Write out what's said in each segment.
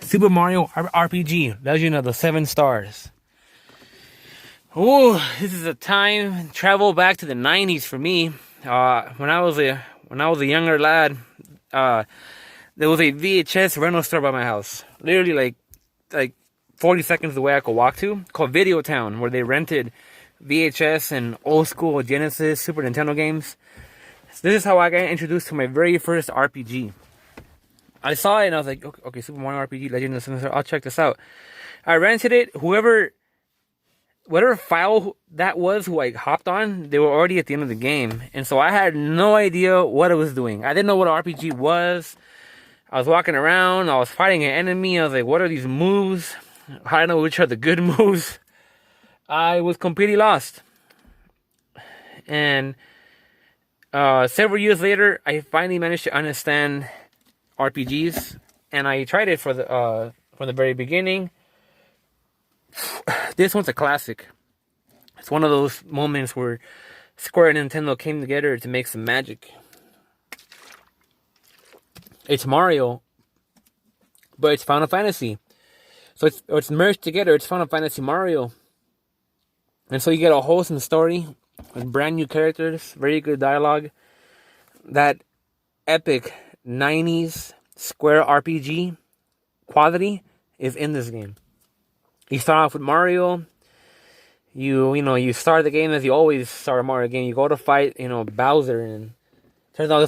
Super Mario RPG, Legend of the Seven Stars. Oh, this is a time travel back to the 90s for me. When I was a younger lad, there was a VHS rental store by my house. Literally like 40 seconds away I could walk to, called Video Town, where they rented VHS and old school Genesis, Super Nintendo games. So this is how I got introduced to my very first RPG. I saw it and I was like, okay, Super Mario RPG, Legend of the Seven Stars, I'll check this out. I rented it. Whatever file that was who I hopped on, they were already at the end of the game. And so I had no idea what it was doing. I didn't know what an RPG was. I was walking around, I was fighting an enemy, I was like, what are these moves? I don't know which are the good moves. I was completely lost. And several years later, I finally managed to understand RPGs, and I tried it from the very beginning. This one's a classic. It's one of those moments where Square and Nintendo came together to make some magic. It's Mario, but it's Final Fantasy. So it's merged together. It's Final Fantasy Mario. And so you get a wholesome story with brand new characters, very good dialogue. That epic 90s Square RPG quality is in this game. You start off with Mario. You start the game as you always start a Mario game. You go to fight, Bowser, and turns out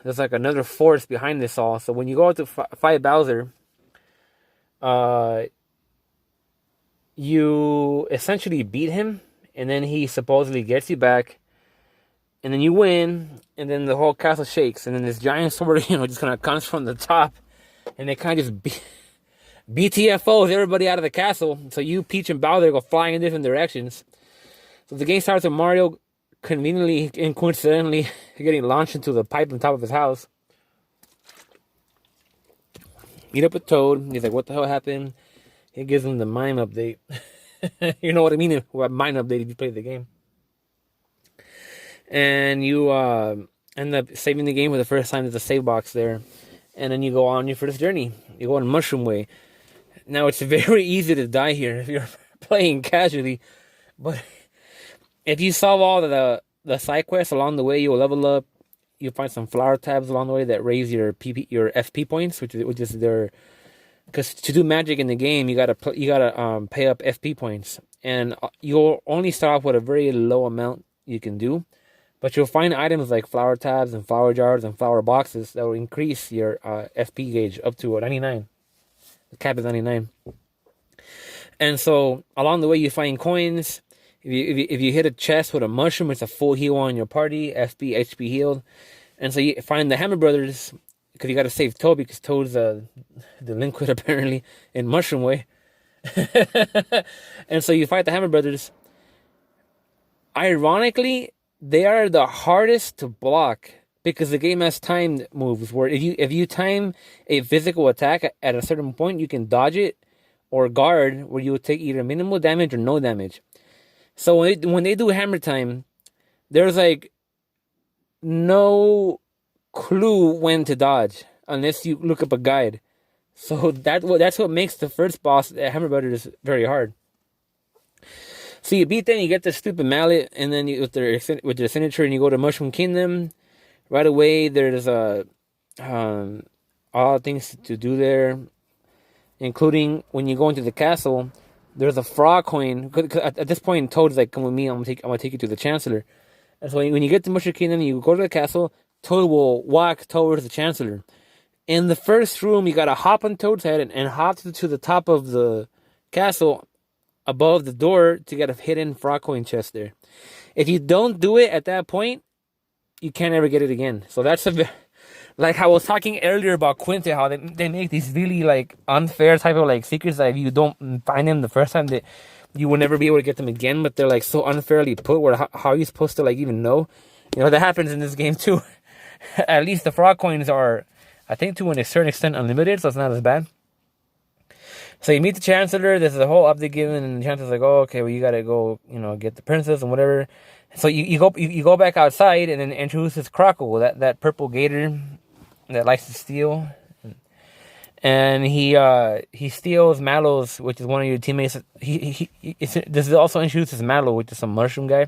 there's another force behind this all. So when you go to fight Bowser, you essentially beat him, and then he supposedly gets you back, and then you win, and then the whole castle shakes, and then this giant sword, just kind of comes from the top, and it kind of just BTFOs everybody out of the castle. So you, Peach, and Bowser go flying in different directions. So the game starts with Mario conveniently and coincidentally getting launched into the pipe on top of his house. Meet up with Toad. He's like, what the hell happened? He gives him the mime update. You know what I mean? What mime update if you play the game. And you end up saving the game for the first time. There's a save box there. And then you go on your first journey. You go on Mushroom Way. Now, it's very easy to die here if you're playing casually. But if you solve all the side quests along the way, you'll level up. You'll find some flower tabs along the way that raise your FP points, which is their... Because to do magic in the game, you gotta pay up FP points, and you'll only start off with a very low amount you can do, but you'll find items like flower tabs and flower jars and flower boxes that will increase your FP gauge up to 99. The cap is 99, and so along the way you find coins. If you hit a chest with a mushroom, it's a full heal on your party, FP HP healed, and so you find the Hammer Brothers. Because you got to save Toad, because Toad's the delinquent apparently in Mushroom Way. And so you fight the Hammer Brothers. Ironically, they are the hardest to block because the game has timed moves where if you time a physical attack at a certain point, you can dodge it or guard where you will take either minimal damage or no damage. So when they do hammer time, there's like no clue when to dodge unless you look up a guide. So that's what makes the first boss at Hammer Brothers very hard. So you beat them, you get the stupid mallet, and then with their signature, and you go to Mushroom Kingdom. Right away, there's all things to do there, including when you go into the castle. There's a frog coin. Cause at this point, Toad's like, "Come with me. I'm gonna take you to the Chancellor." And so when you get to Mushroom Kingdom, you go to the castle. Toad will walk towards the Chancellor. In the first room, you gotta hop on Toad's head and hop to the top of the castle above the door to get a hidden frog coin chest there. If you don't do it at that point, you can't ever get it again. So that's like I was talking earlier about Quinte, how they make these really like unfair type of like secrets that if you don't find them the first time, that you will never be able to get them again. But they're like so unfairly put. Where how are you supposed to like even know? That happens in this game too. At least the frog coins are, I think, to a certain extent unlimited, so it's not as bad. So you meet the Chancellor. There's a whole update given, and the Chancellor's like, "Oh, okay, well you gotta go, get the princess and whatever." So you go back outside, and then introduces Crockle, that purple gator that likes to steal, and he steals Mallow's, which is one of your teammates. This is also introduces Mallow, which is some mushroom guy.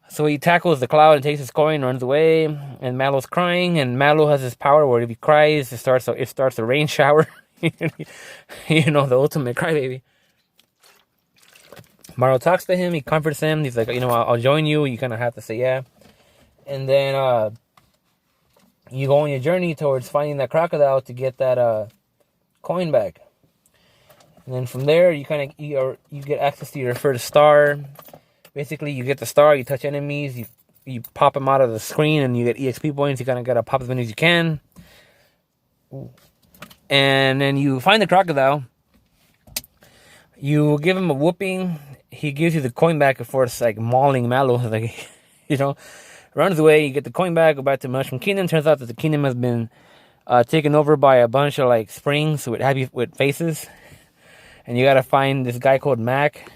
So he tackles the cloud and takes his coin, runs away, and Mallow's crying. And Mallow has this power where if he cries, it starts a rain shower. You know, the ultimate crybaby. Mario talks to him. He comforts him. He's like, you know, I'll join you. You kind of have to say yeah. And then you go on your journey towards finding that crocodile to get that coin back. And then from there, you get access to your first star. Basically, you get the star, you touch enemies, you pop them out of the screen, and you get EXP points. You kind of got to pop as many as you can. And then you find the crocodile. You give him a whooping. He gives you the coin back before it's like mauling Mallow. Like, you know, runs away. You get the coin back, go back to Mushroom Kingdom. Turns out that the kingdom has been taken over by a bunch of like springs with faces. And you got to find this guy called Mac.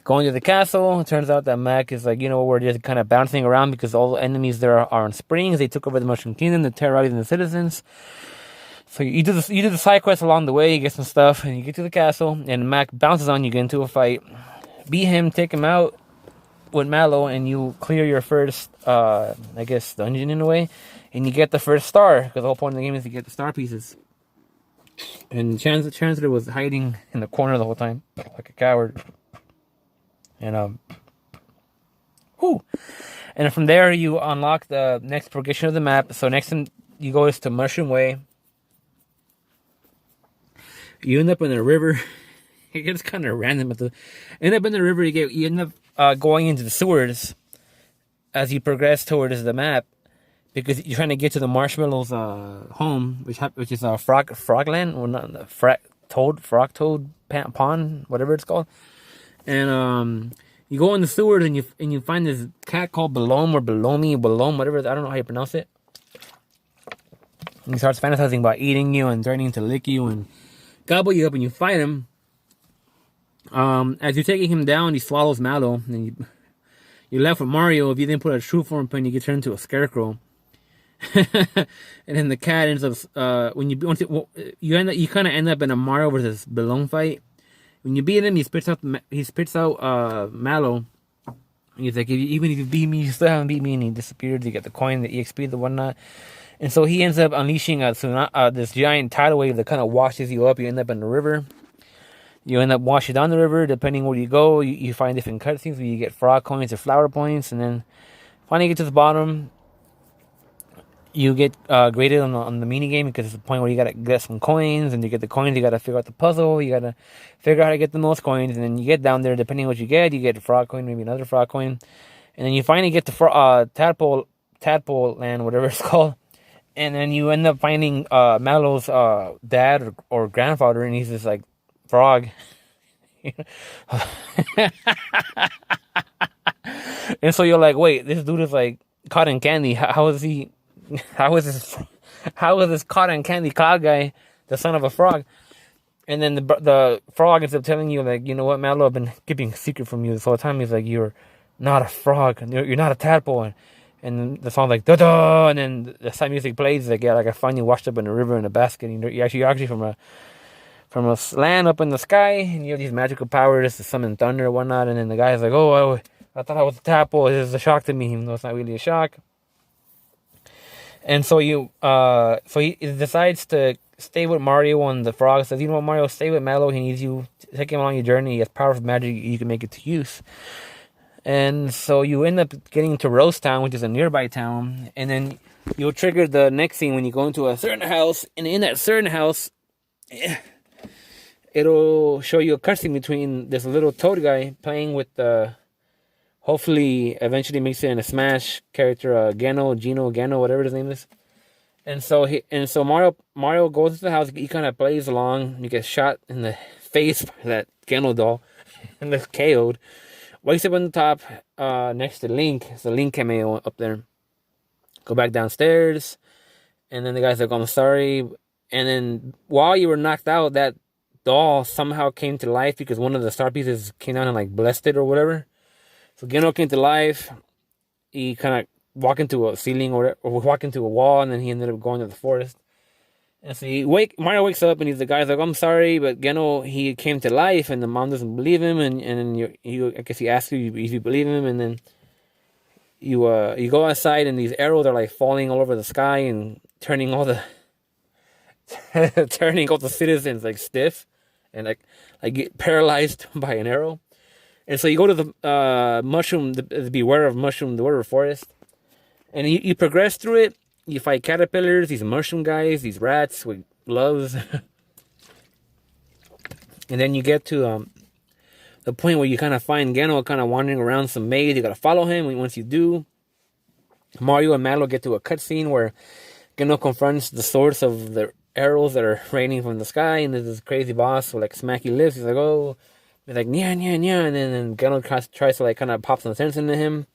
Going to the castle, it turns out that Mac is like, you know, we're just kind of bouncing around because all the enemies there are on springs. They took over the Mushroom Kingdom, they're terrorizing the citizens. So you do the side quests along the way, you get some stuff, and you get to the castle, and Mac bounces on you, get into a fight, beat him, take him out with Mallow, and you clear your first, I guess, dungeon in a way, and you get the first star, because the whole point of the game is to get the star pieces. And Chancellor was hiding in the corner the whole time, like a coward. And and from there you unlock the next progression of the map. So next time you go is to Mushroom Way. You end up in a river. It gets kind of random. End up in the river. You end up going into the sewers as you progress towards the map, because you're trying to get to the Marshmallow's home, which is Frogland, or not Frog Toad Pond, whatever it's called. And you go in the sewers and you find this cat called Belome or Belome, whatever. I don't know how you pronounce it. And he starts fantasizing about eating you and threatening to lick you and gobble you up, and you fight him. As you're taking him down, he swallows Mallow, and you're left with Mario. If you didn't put a true form pin, you get turned into a scarecrow. And then the cat ends up you kind of end up in a Mario versus Belome fight. When you beat him, he spits out Mallow. He's like, even if you beat me, you still haven't beat me. And he disappeared. You get the coin, the EXP, the whatnot. And so he ends up unleashing this giant tidal wave that kind of washes you up. You end up in the river. You end up washing down the river. Depending where you go, you find different cutscenes where you get frog coins or flower points. And then finally you get to the bottom. You get graded on the mini game, because it's the point where you gotta get some coins, and you get the coins, you gotta figure out the puzzle, you gotta figure out how to get the most coins, and then you get down there. Depending on what you get a frog coin, maybe another frog coin, and then you finally get to Tadpole Land, whatever it's called, and then you end up finding Mallow's dad or grandfather, and he's this like frog. And so you're like, wait, this dude is like cotton candy. How is this cotton candy cloud guy the son of a frog? And then the frog ends up telling you, like, you know what, Mallow, I've been keeping a secret from you this whole time. He's like, you're not a frog, you're not a tadpole. And the song's like, da-da, and then the side music plays, like, yeah, like I find you washed up in a river in a basket, and you're actually from a land up in the sky, and you have these magical powers to summon thunder and whatnot. And then the guy's like, oh, I thought I was a tadpole. This is a shock to me, even though it's not really a shock. And so he decides to stay with Mario, and the frog says, you know what, Mario, stay with Mallow. He needs you to take him along your journey. He has powerful magic. You can make it to use. And so you end up getting to Rose Town, which is a nearby town. And then you'll trigger the next scene when you go into a certain house. And in that certain house, it'll show you a cutscene between this little toad guy playing with the... hopefully, eventually makes it in a Smash character, Geno, whatever his name is. And so Mario goes to the house. He kind of plays along. He gets shot in the face by that Geno doll, and gets KO'd. Wakes up on the top, next to Link. It's a Link cameo up there. Go back downstairs, and then the guy's like, "I'm sorry." And then while you were knocked out, that doll somehow came to life because one of the star pieces came down and like blessed it or whatever. So Geno came to life. He kind of walked into a ceiling or walk into a wall, and then he ended up going to the forest. And so Mario wakes up and the guy's like, I'm sorry, but Geno, he came to life, and the mom doesn't believe him, and then I guess he asks you if you believe him, and then you go outside, and these arrows are like falling all over the sky and turning all the turning all the citizens like stiff and like get paralyzed by an arrow. And so you go to the mushroom, the beware of mushroom, the Beware forest, and you progress through it. You fight caterpillars, these mushroom guys, these rats with gloves. And then you get to the point where you kind of find Geno kind of wandering around some maze. You gotta follow him. And once you do, Mario and Mallow get to a cutscene where Geno confronts the source of the arrows that are raining from the sky. And there's this crazy boss with like smacky lips. He's like, oh, he's like, nya, nya, nya. And then Geno tries to like kind of pop some sense into him.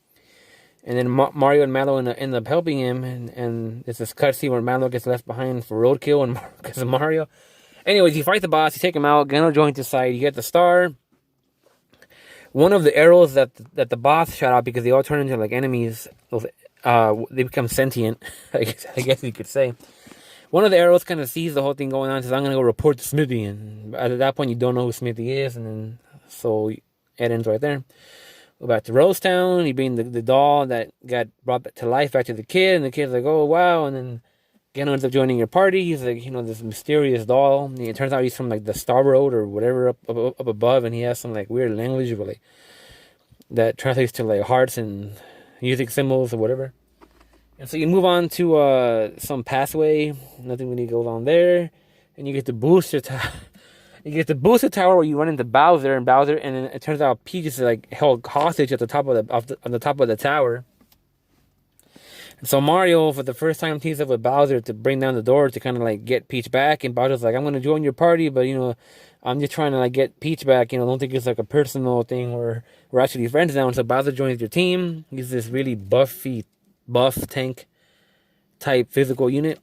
And then Mario and Mallow end up helping him, and it's this cutscene where Mallow gets left behind for roadkill and because of Mario. Anyways, you fight the boss, you take him out, Geno joins his side, you get the star. One of the arrows that the boss shot out, because they all turn into like enemies, they become sentient, I guess you could say. One of the arrows kind of sees the whole thing going on, says, I'm going to go report to Smithy. And at that point, you don't know who Smithy is, and then so it ends right there. Go back to Rose Town. You bring the doll that got brought to life back to the kid, and the kid's like, oh, wow. And then Geno ends up joining your party. He's like, this mysterious doll. And it turns out he's from like the Star Road or whatever up above, and he has some like weird language, but like that translates to like hearts and music symbols or whatever. And so you move on to some pathway. Nothing really goes on there, and you get the booster You get the booster tower where you run into Bowser, and then it turns out Peach is like held hostage at the top of the tower. And so Mario, for the first time, teams up with Bowser to bring down the door to kind of like get Peach back. And Bowser's like, I'm gonna join your party, but I'm just trying to like get Peach back. Don't think it's like a personal thing where we're actually friends now. And so Bowser joins your team. He's this really buff tank type physical unit.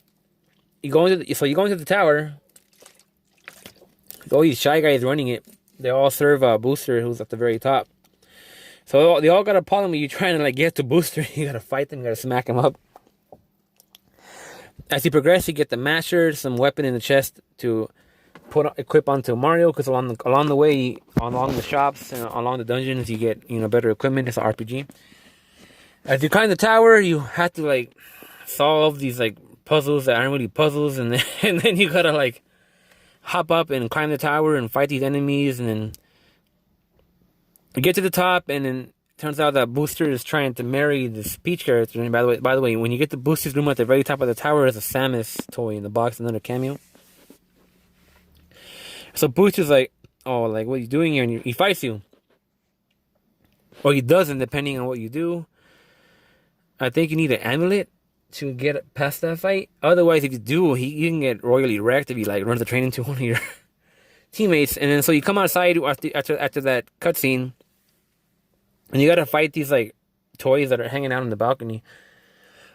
You go into the tower. All these shy guys running it, they all serve Booster, who's at the very top. So they all got a problem with you trying to like get to Booster. You gotta fight them, you gotta smack them up. As you progress, you get the Masher, some weapon in the chest to equip onto Mario, because along the way, along the shops and along the dungeons, you get better equipment. It's an RPG. As you climb the tower, you have to like solve these like puzzles that aren't really puzzles, and then you gotta like hop up and climb the tower and fight these enemies, and then you get to the top, and then it turns out that Booster is trying to marry this Peach character. And by the way, when you get to Booster's room at the very top of the tower, there's a Samus toy in the box, another cameo. So Booster's like, oh, like, what are you doing here? And he fights you. Or he doesn't, depending on what you do. I think you need an amulet to get past that fight. Otherwise, if you do, you can get royally wrecked if you like run the train into one of your teammates. And then so you come outside after that cutscene, and you gotta fight these like toys that are hanging out on the balcony.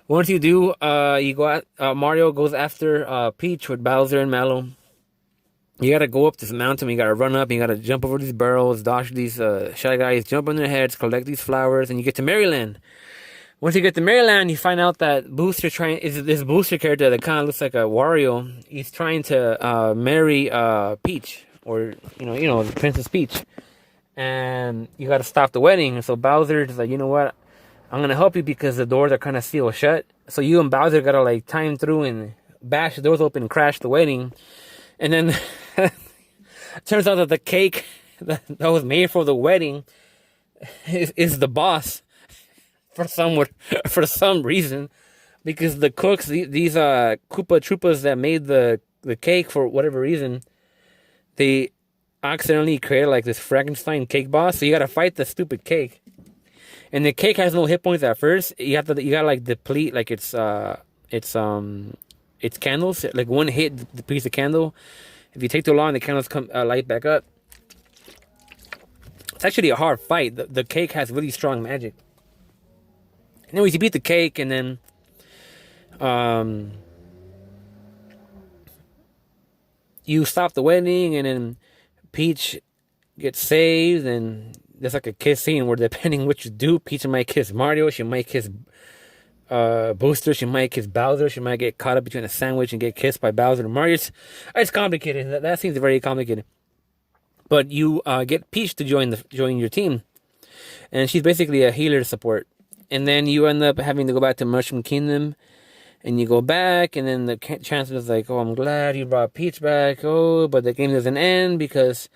Once you do, you go out. Mario goes after Peach with Bowser and Mallow. You gotta go up this mountain. You gotta run up. You gotta jump over these barrels, dodge these shy guys, jump on their heads, collect these flowers, and you get to Maryland. Once you get to Maryland, you find out that Booster is this Booster character that kind of looks like a Wario. He's trying to marry Peach, or Princess Peach, and you got to stop the wedding. And so Bowser is like, you know what? I'm gonna help you because the doors are kind of sealed shut. So you and Bowser gotta like time through and bash the doors open and crash the wedding. And then it turns out that the cake that was made for the wedding is the boss. For some reason, because the cooks, these Koopa Troopas that made the cake, for whatever reason, they accidentally created like this Frankenstein cake boss. So you gotta fight the stupid cake, and the cake has no hit points at first. You gotta like deplete like its candles. Like one hit depletes the candle. If you take too long, the candles come light back up. It's actually a hard fight. The cake has really strong magic. Anyways, you beat the cake, and then you stop the wedding, and then Peach gets saved, and there's like a kiss scene where depending what you do, Peach might kiss Mario, she might kiss Booster. She might kiss Bowser. She might get caught up between a sandwich and get kissed by Bowser and Mario. It's complicated. That seems very complicated. But you get Peach to join your team, and she's basically a healer support. And then you end up having to go back to Mushroom Kingdom, and you go back, and then the Chancellor's like, "Oh, I'm glad you brought Peach back. Oh, but the game doesn't end because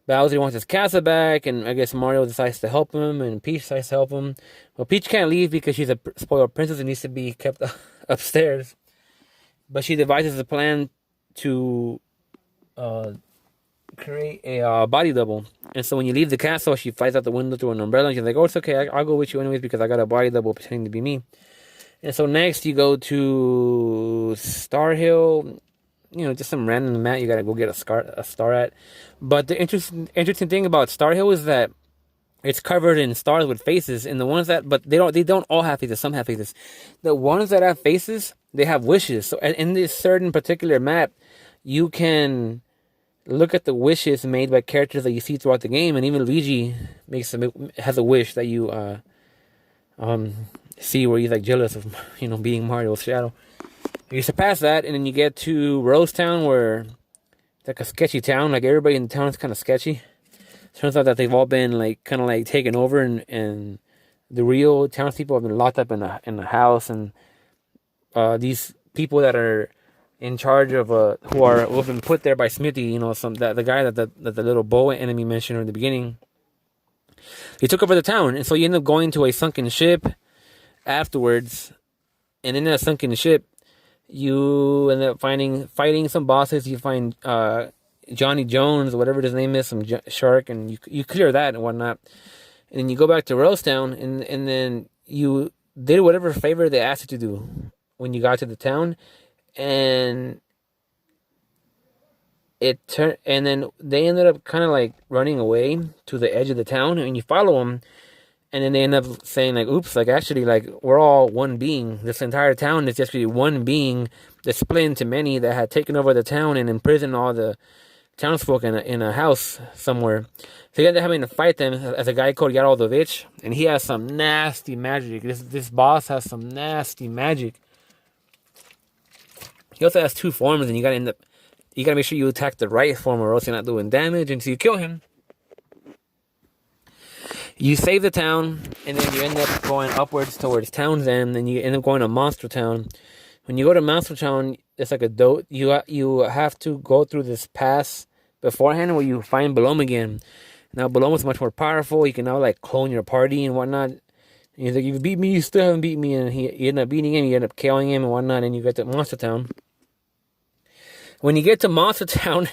Bowser wants his castle back, and I guess Mario decides to help him, and Peach decides to help him. Well, Peach can't leave because she's a spoiled princess and needs to be kept upstairs. But she devises a plan to create a body double. And so when you leave the castle, she flies out the window through an umbrella, and she's like, "Oh, it's okay, I'll go with you anyways because I got a body double pretending to be me." And so next you go to Star Hill. Just some random map you gotta go get a star at. But the interesting thing about Star Hill is that it's covered in stars with faces, and the ones but they don't all have faces. Some have faces. The ones that have faces, they have wishes. So in this certain particular map, you can look at the wishes made by characters that you see throughout the game, and even Luigi has a wish that you see where he's like jealous of being Mario's shadow. You surpass that, and then you get to Rose Town, where it's like a sketchy town. Like everybody in the town is kind of sketchy. Turns out that they've all been kind of taken over, and the real townspeople have been locked up in a house, and these people that are in charge of who have been put there by Smithy, the guy that the little boa enemy mentioned in the beginning. He took over the town, and so you end up going to a sunken ship afterwards, and in that sunken ship, you end up fighting some bosses. You find Johnny Jones, whatever his name is, some shark, and you clear that and whatnot. And then you go back to Rose Town, and then you did whatever favor they asked you to do when you got to the town, and and then they ended up kind of running away to the edge of the town, and you follow them. And then they end up saying, oops, actually, we're all one being. This entire town is just really one being that's split into many that had taken over the town and imprisoned all the townsfolk in a house somewhere. So you end up having to fight them as a guy called Yarodovich. And he has some nasty magic. This boss has some nasty magic. He also has two forms, and you gotta make sure you attack the right form or else you're not doing damage until you kill him. You save the town, and then you end up going upwards towards Town's End, and you end up going to Monster Town. When you go to Monster Town, it's like you have to go through this pass beforehand where you find Balom again. Now Balom is much more powerful. You can now clone your party and whatnot. And he's like, "You beat me, you still haven't beat me," and you end up beating him. You end up killing him and whatnot, and you get to Monster Town. When you get to Monster Town,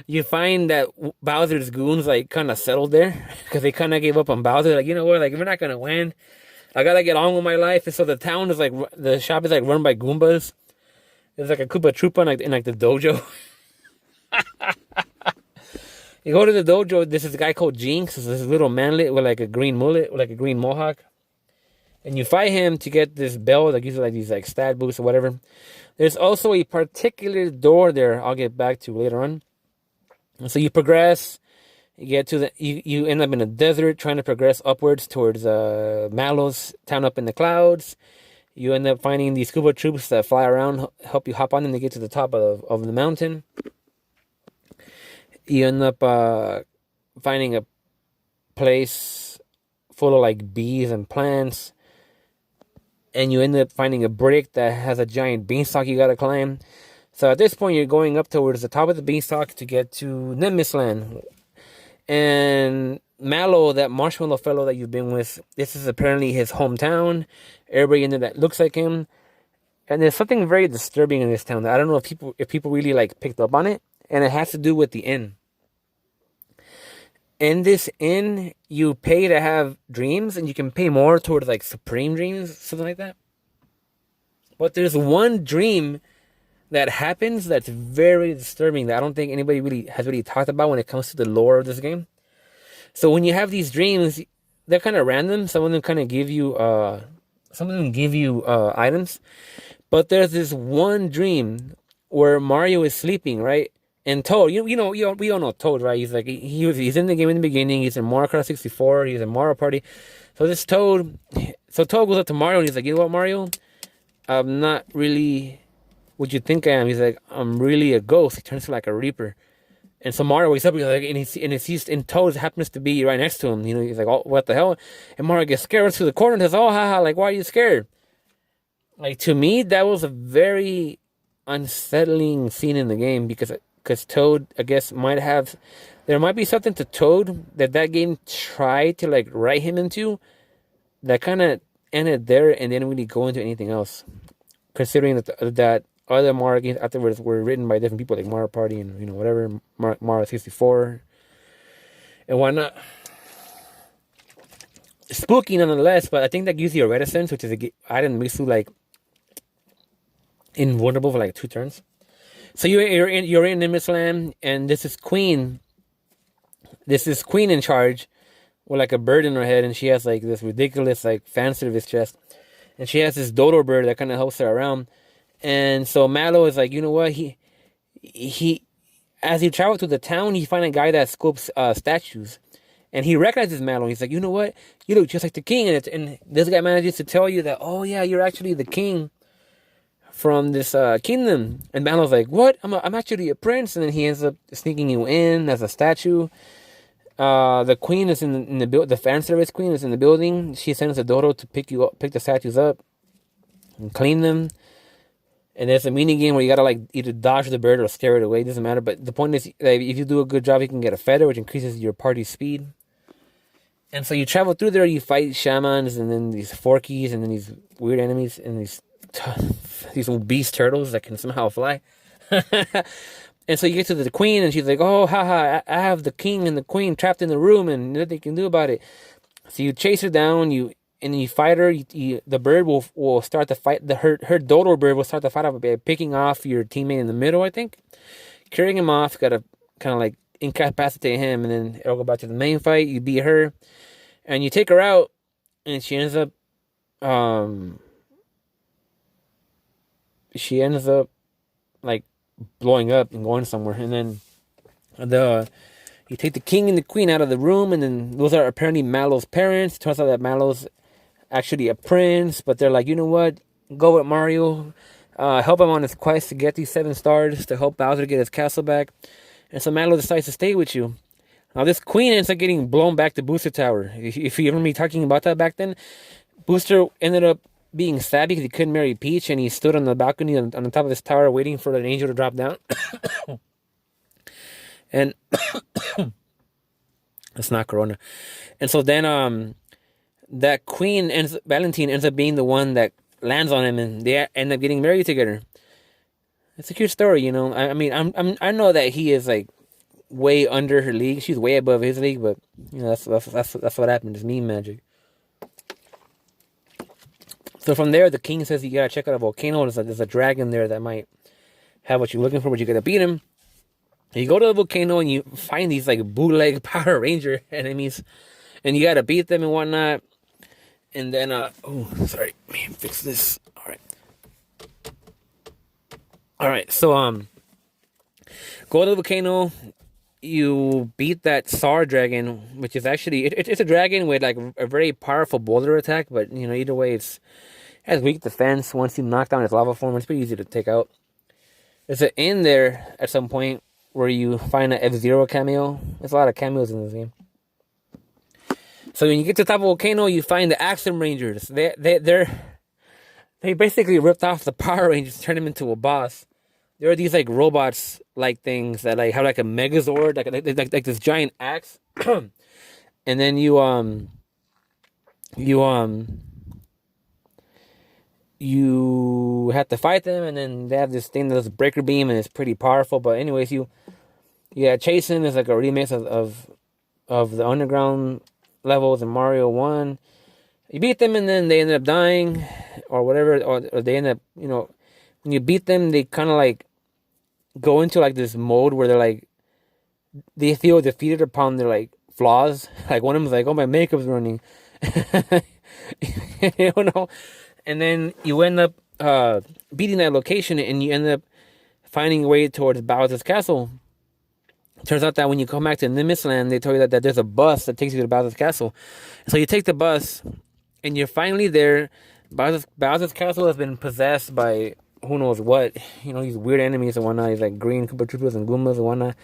you find that Bowser's goons kind of settled there because they kind of gave up on Bowser. You know what? We're not gonna win. I gotta get on with my life. And so the town is the shop is run by Goombas. There's a Koopa Troopa in the dojo. You go to the dojo. This is a guy called Jinx. This little manlet with a green mullet, with a green mohawk. And you fight him to get this bell that gives you these stat boosts or whatever. There's also a particular door there I'll get back to later on. And so you progress, you get to you end up in a desert trying to progress upwards towards Mallow's town up in the clouds. You end up finding these Koopa troops that fly around, help you hop on them to get to the top of the mountain. You end up finding a place full of bees and plants. And you end up finding a brick that has a giant beanstalk you gotta climb. So at this point, you're going up towards the top of the beanstalk to get to Nimbus Land. And Mallow, that marshmallow fellow that you've been with, this is apparently his hometown. Everybody in there that looks like him. And there's something very disturbing in this town that I don't know if people really picked up on it. And it has to do with the inn. In this inn, you pay to have dreams, and you can pay more towards supreme dreams, something like that. But there's one dream that happens that's very disturbing that I don't think anybody has really talked about when it comes to the lore of this game. So when you have these dreams, they're kind of random. Some of them kind of give you items. But there's this one dream where Mario is sleeping, right? And Toad, we all know Toad, right? He's like he's in the game in the beginning. He's in Mario Kart 64. He's in Mario Party. So this Toad, so Toad goes up to Mario and he's like, you know what, Mario? I'm not really what you think I am. He's like, I'm really a ghost. He turns to like a Reaper. And so Mario wakes up, he's like, and he sees, and Toad happens to be right next to him. He's like, oh, what the hell? And Mario gets scared, runs to the corner, and says, oh, haha, like, why are you scared? Like, to me, that was a very unsettling scene in the game because Toad, I guess, there might be something to Toad that game tried to like write him into that kind of ended there and didn't really go into anything else. Considering that other Mario games afterwards were written by different people like Mario Party and whatever Mario 64 and whatnot. Spooky nonetheless, but I think that gives you a reticence, which is I didn't make you like invulnerable for like 2 turns. So you're in Nimbus Land, and this is Queen. This is Queen in charge with like a bird in her head, and she has like this ridiculous like fan service chest, and she has this dodo bird that kind of helps her around. And so Mallow is like, you know what? He as he traveled through the town, he find a guy that sculpts statues, and he recognizes Mallow. He's like, you know what? You look just like the king, and this guy manages to tell you that, oh yeah, you're actually the king from this kingdom. And Mallow's like, what? I'm actually a prince, and then he ends up sneaking you in as a statue. The queen is in the fan service queen is in the building. She sends a dodo to pick the statues up, and clean them. And there's a mini game where you gotta like either dodge the bird or scare it away. It doesn't matter. But the point is, that if you do a good job, you can get a feather, which increases your party's speed. And so you travel through there. You fight shamans, and then these forkies, and then these weird enemies, and these beast turtles that can somehow fly. And so you get to the queen, and she's like, "Oh, haha! I have the king and the queen trapped in the room, and nothing they can do about it." So you chase her down. You fight her. The bird will start the fight. Her dodo bird will start the fight by picking off your teammate in the middle. I think carrying him off. Gotta kind of like incapacitate him, and then it'll go back to the main fight. You beat her, and you take her out, and she ends up like blowing up and going somewhere. And then you take the king and the queen out of the room, and then those are apparently Mallow's parents. Turns out that Mallow's actually a prince, but they're like, you know what? Go with Mario. Help him on his quest to get these 7 stars to help Bowser get his castle back. And so Mallow decides to stay with you. Now this queen ends up getting blown back to Booster Tower. If you remember me talking about that back then, Booster ended up being sad because he couldn't marry Peach, and he stood on the balcony on the top of this tower waiting for an angel to drop down. And it's not Corona. And so then that queen Valentine ends up being the one that lands on him, and they end up getting married together. It's a cute story, I mean, I know that he is like way under her league. She's way above his league, but that's what happened. It's meme magic. So from there, the king says you gotta check out a volcano. There's a dragon there that might have what you're looking for, but you gotta beat him. And you go to the volcano and you find these like bootleg Power Ranger enemies, and you gotta beat them and whatnot. And then sorry, let me fix this. All right. So go to the volcano. You beat that Tsar dragon, which is actually it's a dragon with like a very powerful boulder attack, but either way it has weak defense. Once you knock down its lava form, it's pretty easy to take out. There's an inn there at some point where you find an F-Zero cameo. There's a lot of cameos in this game. So when you get to the top of the volcano, you find the Axum Rangers. They basically ripped off the Power Rangers, turned them into a boss. There are these like robots like things that like have like a Megazord, like this giant axe, and then you have to fight them, and then they have this thing that's a breaker beam, and it's pretty powerful. But anyways, Chasen is like a remix of the underground levels in Mario 1. You beat them, and then they end up dying, or whatever, or they end up, when you beat them, they kind of like go into like this mode where they're like, they feel defeated upon their like flaws. Like one of them's like, oh, my makeup's running. And then you end up beating that location, and you end up finding a way towards Bowser's castle. Turns out that when you come back to Nimbus Land, they tell you that there's a bus that takes you to Bowser's Castle. So you take the bus, and you're finally there. Bowser's Castle has been possessed by who knows what. These weird enemies and whatnot. These like green Koopa Troopas and Goombas and whatnot.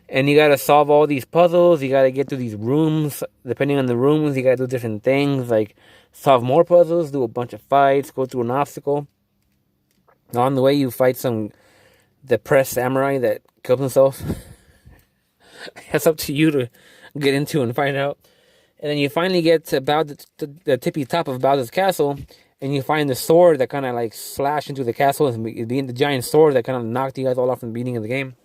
And you gotta solve all these puzzles. You gotta get through these rooms. Depending on the rooms, you gotta do different things. Like solve more puzzles, do a bunch of fights, go through an obstacle. On the way, you fight some depressed samurai that killed himself. It's up to you to get into and find out. And then you finally get to about the tippy top of Bowser's Castle, and you find the sword that kind of like slashed into the castle, and being the giant sword that kind of knocked you guys all off from the beginning of the game.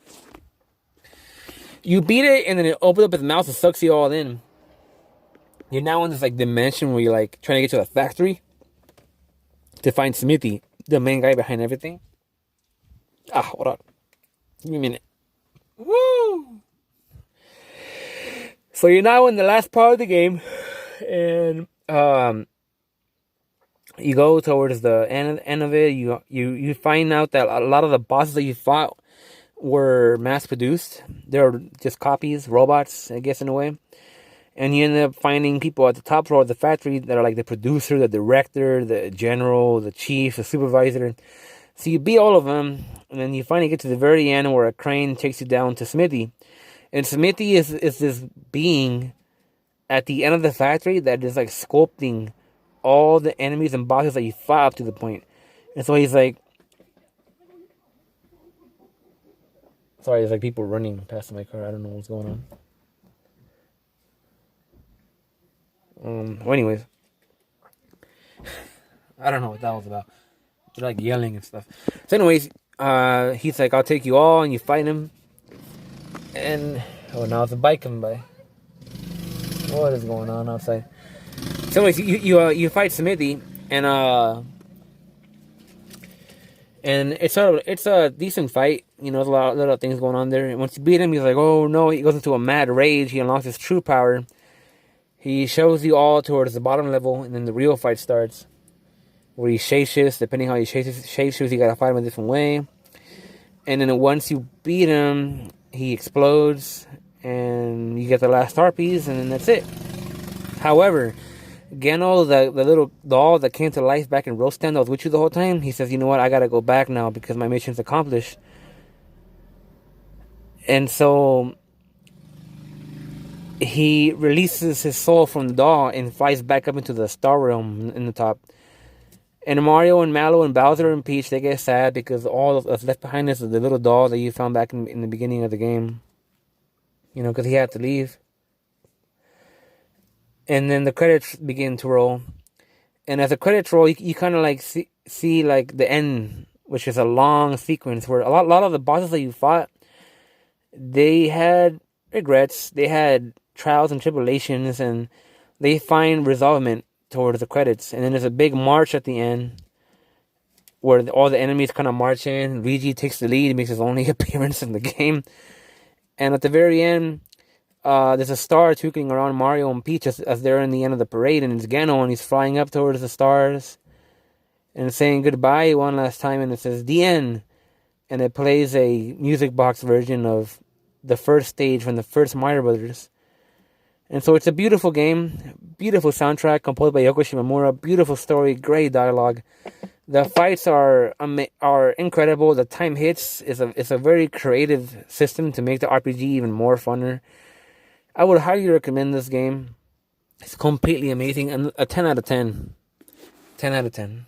You beat it, and then it opens up its mouth and sucks you all in. You're now in this like dimension where you're like trying to get to the factory to find Smithy, the main guy behind everything. Hold on. Give me a minute. Woo! So you're now in the last part of the game, and you go towards the end of it. You find out that a lot of the bosses that you fought were mass produced. They're just copies, robots, I guess, in a way. And you end up finding people at the top floor of the factory that are like the producer, the director, the general, the chief, the supervisor. So you beat all of them, and then you finally get to the very end where a crane takes you down to Smithy. And Smithy is this being at the end of the factory that is like sculpting all the enemies and bosses that you fought up to the point. And so he's like, sorry, there's like people running past my car. I don't know what's going on. Well, anyways, I don't know what that was about. They're like yelling and stuff. So anyways, he's like, I'll take you all, and you fight him. And now it's a bike coming by. What is going on outside? So anyways, you fight Smithy, and it's a decent fight. There's a lot of things going on there. And once you beat him, he's like, oh no, he goes into a mad rage. He unlocks his true power. He shows you all towards the bottom level, and then the real fight starts, where he shapeshifts. Depending how he shapeshifts, you gotta fight him a different way. And then once you beat him, he explodes, and you get the last star piece, and then that's it. However, Geno, the little doll that came to life back in Rostan that was with you the whole time, he says, you know what, I gotta go back now because my mission's accomplished. And so he releases his soul from the doll and flies back up into the star realm in the top. And Mario and Mallow and Bowser and Peach, they get sad because all that's left behind is the little doll that you found back in the beginning of the game. Because he had to leave. And then the credits begin to roll. And as the credits roll, you kind of like see like the end, which is a long sequence where a lot of the bosses that you fought, they had regrets, they had trials and tribulations, and they find resolvement towards the credits. And then there's a big march at the end where all the enemies kind of march in. Luigi takes the lead, makes his only appearance in the game. And at the very end, there's a star twinkling around Mario and Peach as they're in the end of the parade, and it's Geno, and he's flying up towards the stars and saying goodbye one last time, and it says the end, and it plays a music box version of the first stage from the first Mario Brothers. And so it's a beautiful game, beautiful soundtrack composed by Yoko Shimomura, beautiful story, great dialogue. The fights are incredible. The time hits is a very creative system to make the RPG even more funner. I would highly recommend this game. It's completely amazing, and a 10 out of 10. 10 out of 10.